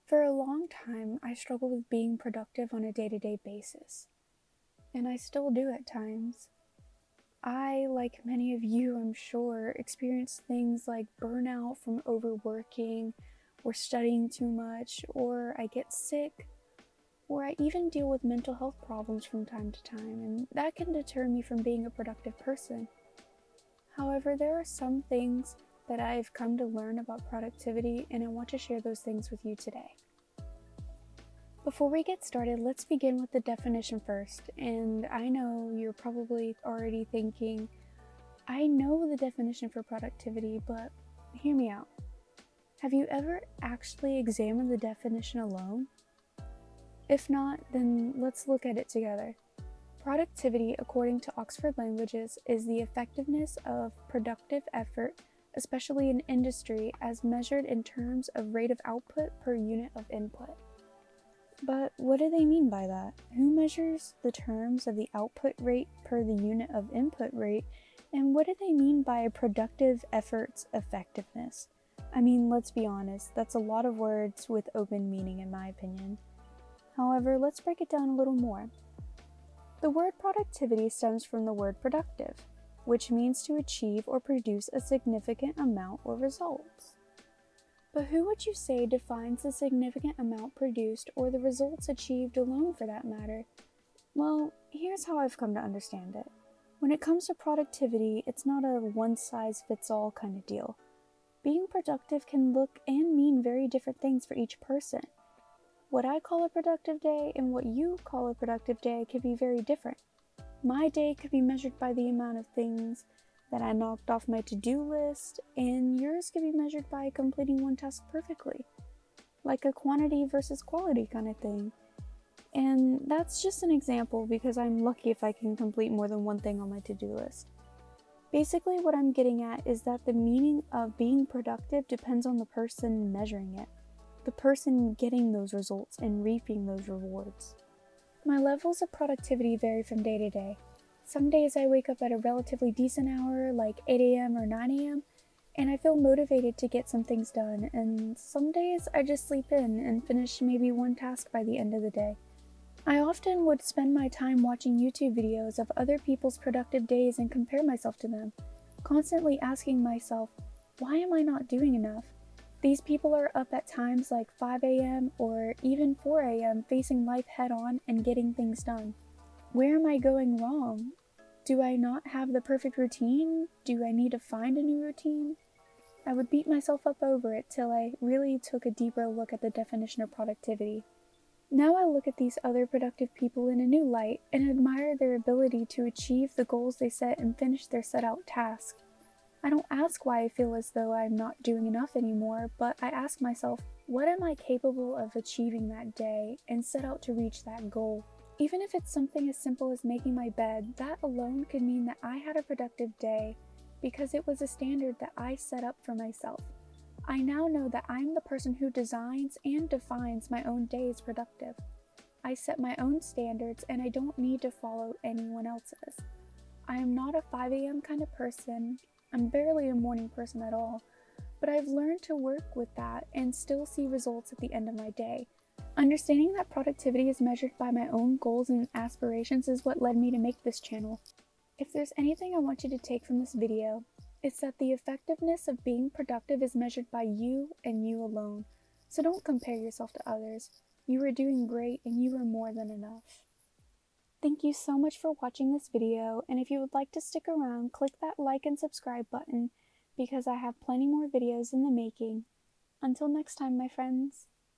For a long time, I struggled with being productive on a day-to-day basis, and I still do at times. I, like many of you, I'm sure, experience things like burnout from overworking, or studying too much, or I get sick, or I even deal with mental health problems from time to time, and that can deter me from being a productive person. However, there are some things that I've come to learn about productivity, and I want to share those things with you today. Before we get started, let's begin with the definition first. And I know you're probably already thinking, I know the definition for productivity, but hear me out. Have you ever actually examined the definition alone? If not, then let's look at it together. Productivity, according to Oxford Languages, is the effectiveness of productive effort, especially in industry, as measured in terms of rate of output per unit of input. But what do they mean by that? Who measures the terms of the output rate per the unit of input rate? And what do they mean by productive effort's effectiveness? I mean, let's be honest, that's a lot of words with open meaning in my opinion. However, let's break it down a little more. The word productivity stems from the word productive, which means to achieve or produce a significant amount or results. But who would you say defines the significant amount produced or the results achieved alone for that matter? Well, here's how I've come to understand it. When it comes to productivity, it's not a one-size-fits-all kind of deal. Being productive can look and mean very different things for each person. What I call a productive day and what you call a productive day can be very different. My day could be measured by the amount of things that I knocked off my to-do list, and yours could be measured by completing one task perfectly, like a quantity versus quality kind of thing. And that's just an example because I'm lucky if I can complete more than one thing on my to-do list. Basically, what I'm getting at is that the meaning of being productive depends on the person measuring it, the person getting those results and reaping those rewards. My levels of productivity vary from day to day. Some days I wake up at a relatively decent hour, like 8 a.m. or 9 a.m., and I feel motivated to get some things done, and some days I just sleep in and finish maybe one task by the end of the day. I often would spend my time watching YouTube videos of other people's productive days and compare myself to them, constantly asking myself, why am I not doing enough? These people are up at times like 5 a.m. or even 4 a.m. facing life head-on and getting things done. Where am I going wrong? Do I not have the perfect routine? Do I need to find a new routine? I would beat myself up over it till I really took a deeper look at the definition of productivity. Now I look at these other productive people in a new light and admire their ability to achieve the goals they set and finish their set out task. I don't ask why I feel as though I'm not doing enough anymore, but I ask myself, what am I capable of achieving that day and set out to reach that goal? Even if it's something as simple as making my bed, that alone could mean that I had a productive day because it was a standard that I set up for myself. I now know that I'm the person who designs and defines my own day as productive. I set my own standards and I don't need to follow anyone else's. I am not a 5 a.m. kind of person. I'm barely a morning person at all, but I've learned to work with that and still see results at the end of my day. Understanding that productivity is measured by my own goals and aspirations is what led me to make this channel. If there's anything I want you to take from this video, it's that the effectiveness of being productive is measured by you and you alone. So don't compare yourself to others. You are doing great and you are more than enough. Thank you so much for watching this video, and if you would like to stick around, click that like and subscribe button because I have plenty more videos in the making. Until next time, my friends.